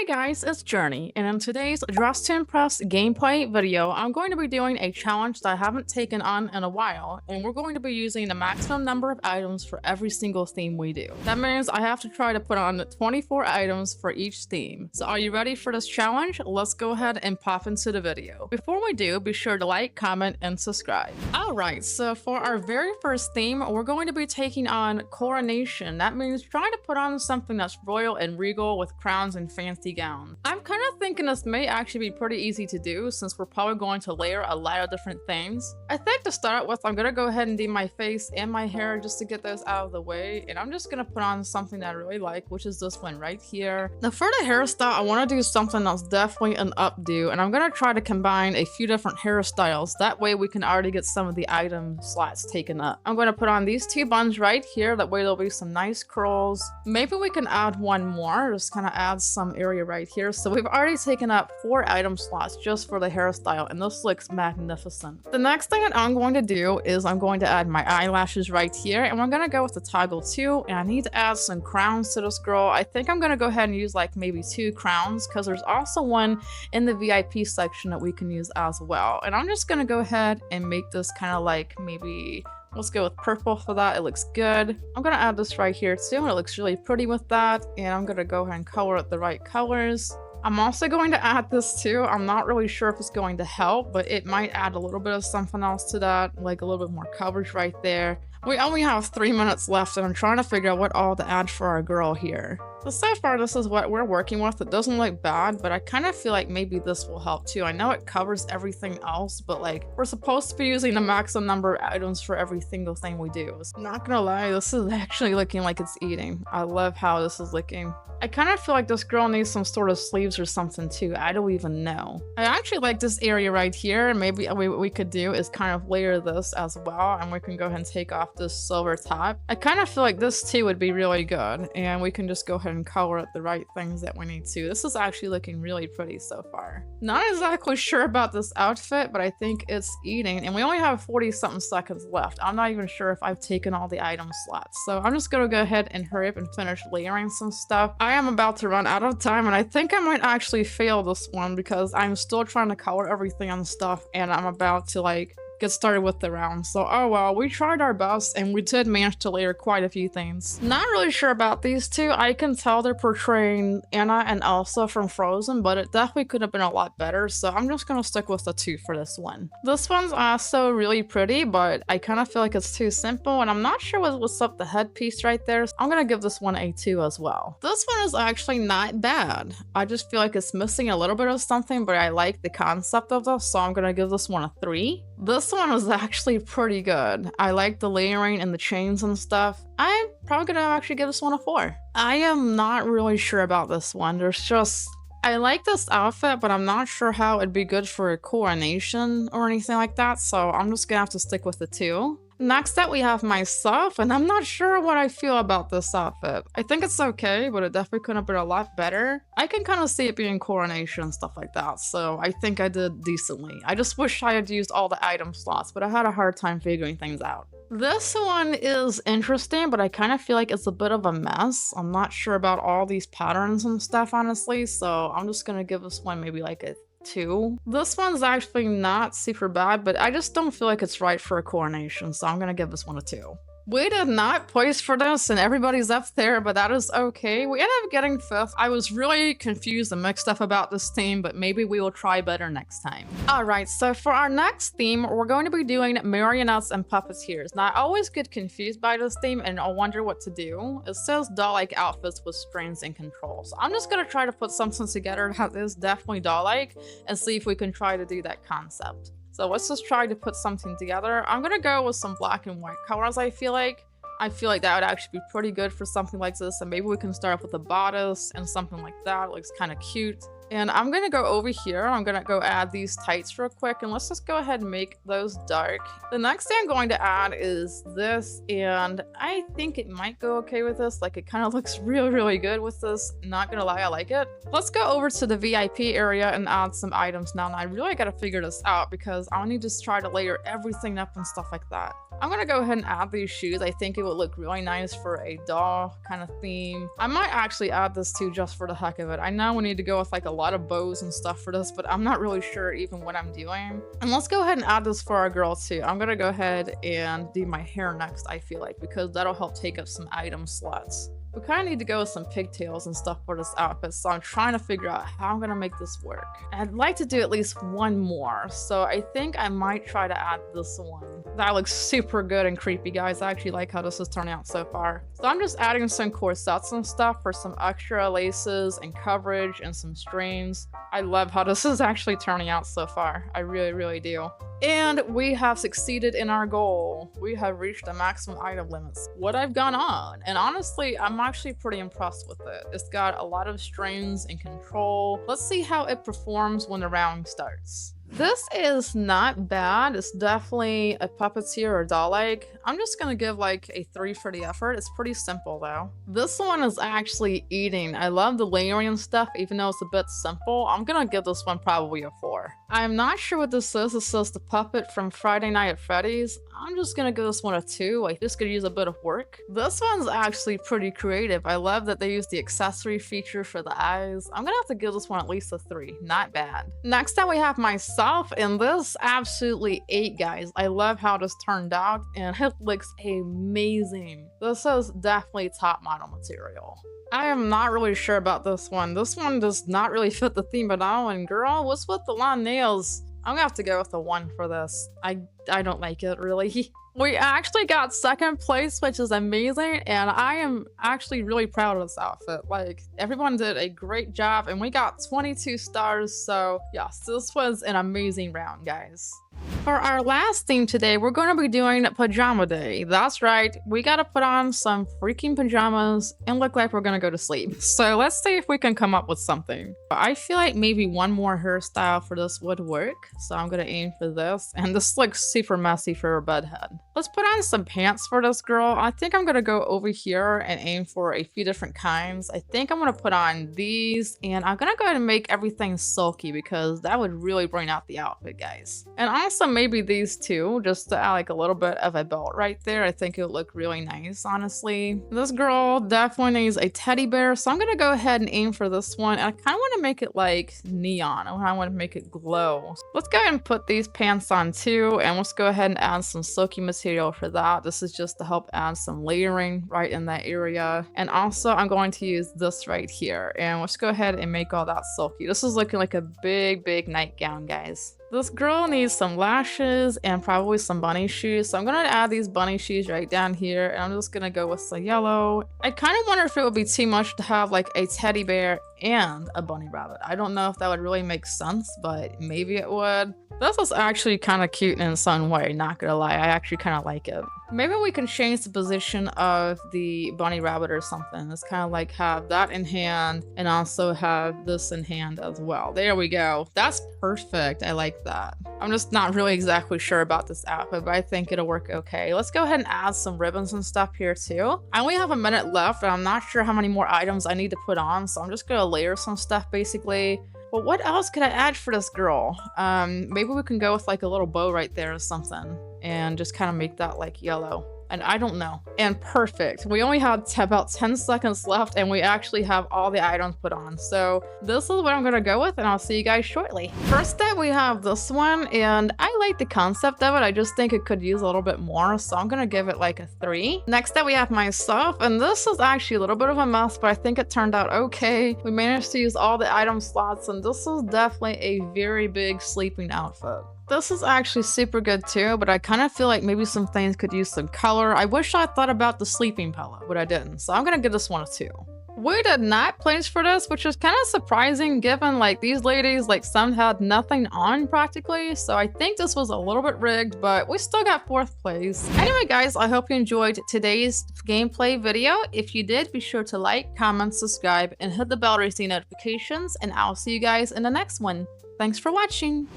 Hey guys, it's Journey, and in today's Dress to Impress gameplay video, I'm going to be doing a challenge that I haven't taken on in a while, and we're going to be using the maximum number of items for every single theme we do. That means I have to try to put on 24 items for each theme. So are you ready for this challenge? Let's go ahead and pop into the video. Before we do, be sure to like, comment, and subscribe. Alright, so for our very first theme, we're going to be taking on Coronation. That means trying to put on something that's royal and regal with crowns and fancy gown. I'm kind of thinking this may actually be pretty easy to do since we're probably going to layer a lot of different things. I think to start with, I'm gonna go ahead and do my face and my hair just to get those out of the way, and I'm just gonna put on something that I really like, which is this one right here. Now for the hairstyle, I want to do something that's definitely an updo, and I'm gonna try to combine a few different hairstyles. That way we can already get some of the item slots taken up. I'm going to put on these two buns right here. That way there'll be some nice curls. Maybe we can add one more, just kind of add some area right here. So we've already taken up 4 item slots just for the hairstyle, and this looks magnificent. The next thing that I'm going to do is I'm going to add my eyelashes right here, and we're going to go with the toggle 2, and I need to add some crowns to this girl. I think I'm going to go ahead and use like maybe 2 crowns because there's also one in the VIP section that we can use as well. And I'm just going to go ahead and make this kind of like maybe, let's go with purple for that. It looks good. I'm gonna add this right here too, and it looks really pretty with that. And I'm gonna go ahead and color it the right colors. I'm also going to add this too. I'm not really sure if it's going to help, but it might add a little bit of something else to that, like a little bit more coverage right there. We only have 3 minutes left, and I'm trying to figure out what all to add for our girl here. So far, this is what we're working with. It doesn't look bad, but I kind of feel like maybe this will help too. I know it covers everything else, but like we're supposed to be using the maximum number of items for every single thing we do. So I'm not gonna lie, this is actually looking like it's eating. I love how this is looking. I kind of feel like this girl needs some sort of sleeves or something too. I don't even know. I actually like this area right here. Maybe what we could do is kind of layer this as well, and we can go ahead and take off this silver top. I kind of feel like this too would be really good, and we can just go ahead and color it the right things that we need to. This is actually looking really pretty so far. Not exactly sure about this outfit, but I think it's eating, and we only have 40 something seconds left. I'm not even sure if I've taken all the item slots, so I'm just gonna go ahead and hurry up and finish layering some stuff. I am about to run out of time, and I think I might actually fail this one because I'm still trying to color everything on stuff, and I'm about to like get started with the round. So oh well, we tried our best and we did manage to layer quite a few things. Not really sure about these two. I can tell they're portraying Anna and Elsa from Frozen, but it definitely could have been a lot better, so I'm just gonna stick with the 2 for this one. This one's also really pretty, but I kind of feel like it's too simple, and I'm not sure what's up the headpiece right there, so I'm gonna give this one a 2 as well. This one is actually not bad. I just feel like it's missing a little bit of something, but I like the concept of this, so I'm gonna give this one a 3. This one was actually pretty good. I like the layering and the chains and stuff. I'm probably gonna actually give this one a 4. I am not really sure about this one. I like this outfit, but I'm not sure how it'd be good for a coronation or anything like that, so I'm just gonna have to stick with the 2. Next up, we have myself, and I'm not sure what I feel about this outfit. I think it's okay, but it definitely could have been a lot better. I can kind of see it being coronation and stuff like that, so I think I did decently. I just wish I had used all the item slots, but I had a hard time figuring things out. This one is interesting, but I kind of feel like it's a bit of a mess. I'm not sure about all these patterns and stuff, honestly, so I'm just gonna give this one maybe like a 2. This one's actually not super bad, but I just don't feel like it's right for a coronation, so I'm gonna give this one a 2. We did not place for this, and everybody's up there, but that is okay. We ended up getting 5th. I was really confused and mixed up about this theme, but maybe we will try better next time. Alright, so for our next theme, we're going to be doing marionettes and puppeteers. Now, I always get confused by this theme, and I'll wonder what to do. It says doll-like outfits with strings and controls. So I'm just gonna try to put something together that is definitely doll-like, and see if we can try to do that concept. So let's just try to put something together. I'm gonna go with some black and white colors, I feel like. I feel like that would actually be pretty good for something like this, and maybe we can start off with a bodice and something like that. It looks kind of cute. And I'm gonna go over here. I'm gonna go add these tights real quick, and let's just go ahead and make those dark. The next thing I'm going to add is this, and I think it might go okay with this. Like, it kind of looks really good with this. Not gonna lie, I like it. Let's go over to the VIP area and add some items now. And I really gotta figure this out because I'll need to try to layer everything up and stuff like that. I'm gonna go ahead and add these shoes. I think it would look really nice for a doll kind of theme. I might actually add this too just for the heck of it. I know we need to go with like a lot of bows and stuff for this, but I'm not really sure even what I'm doing. And let's go ahead and add this for our girl too. I'm gonna go ahead and do my hair next, I feel like, because that'll help take up some item slots. We kind of need to go with some pigtails and stuff for this outfit, so I'm trying to figure out how I'm gonna make this work. I'd like to do at least one more, so I think I might try to add this one. That looks super good and creepy, guys. I actually like how this is turning out so far. So I'm just adding some corsets and stuff for some extra laces and coverage and some strings. I love how this is actually turning out so far. I really, really do. And we have succeeded in our goal. We have reached the maximum item limits. What I've gone on, and honestly, I'm actually pretty impressed with it. It's got a lot of strings and control. Let's see how it performs when the round starts. This is not bad. It's definitely a puppeteer or doll-like. I'm just gonna give like a 3 for the effort. It's pretty simple though. This one is actually eating. I love the layering and stuff, even though it's a bit simple. I'm gonna give this one probably a 4. I'm not sure what this is. It says the puppet from Friday Night at Freddy's. I'm just gonna give this one a 2. Like, this could use a bit of work. This one's actually pretty creative. I love that they use the accessory feature for the eyes. I'm gonna have to give this one at least a 3. Not bad. Next up, we have myself, and this absolutely ate, guys. I love how this turned out, and it looks amazing. This is definitely top model material. I am not really sure about this one. This one does not really fit the theme at all, and girl, what's with the long nails? I'm gonna have to go with a 1 for this. I don't like it, really. We actually got 2nd place, which is amazing, and I am actually really proud of this outfit. Like, everyone did a great job, and we got 22 stars, so yes, this was an amazing round, guys. For our last theme today, we're going to be doing Pajama Day. That's right, we gotta put on some freaking pajamas and look like we're gonna go to sleep. So let's see if we can come up with something. I feel like maybe one more hairstyle for this would work, so I'm gonna aim for this. And this looks super messy for her bed head. Let's put on some pants for this girl. I think I'm gonna go over here and aim for a few different kinds. I think I'm gonna put on these, and I'm gonna go ahead and make everything silky because that would really bring out the outfit, guys. And also maybe these two, just to add like a little bit of a belt right there. I think it would look really nice, honestly. This girl definitely needs a teddy bear, so I'm gonna go ahead and aim for this one. And I kind of want to make it like neon. I want to make it glow. Let's go ahead and put these pants on too, and let's go ahead and add some silky material for that. This is just to help add some layering right in that area. And also I'm going to use this right here, and let's go ahead and make all that silky. This is looking like a big nightgown, guys. This girl needs some lashes and probably some bunny shoes. So I'm gonna add these bunny shoes right down here, and I'm just gonna go with some yellow. I kind of wonder if it would be too much to have like a teddy bear and a bunny rabbit. I don't know if that would really make sense, but maybe it would. This is actually kind of cute in some way, not gonna lie. I actually kind of like it. Maybe we can change the position of the bunny rabbit or something. It's kind of like have that in hand and also have this in hand as well. There we go. That's perfect. I like that. I'm just not really exactly sure about this outfit, but I think it'll work okay. Let's go ahead and add some ribbons and stuff here too. I only have a minute left, and I'm not sure how many more items I need to put on, so I'm just gonna layer some stuff basically. But what else could I add for this girl? Maybe we can go with like a little bow right there or something and just kind of make that like yellow. And I don't know. And perfect. We only have about 10 seconds left, and we actually have all the items put on. So this is what I'm gonna go with, and I'll see you guys shortly. First up, we have this one, and I like the concept of it. I just think it could use a little bit more, so I'm gonna give it like a 3. Next up, we have myself, and this is actually a little bit of a mess, but I think it turned out okay. We managed to use all the item slots, and this is definitely a very big sleeping outfit. This is actually super good too, but I kind of feel like maybe some things could use some color. I wish I thought about the sleeping pillow, but I didn't. So I'm gonna give this one a 2. We did not place for this, which is kind of surprising given like these ladies, like some had nothing on practically. So I think this was a little bit rigged, but we still got 4th place. Anyway, guys, I hope you enjoyed today's gameplay video. If you did, be sure to like, comment, subscribe, and hit the bell to receive notifications, and I'll see you guys in the next one. Thanks for watching.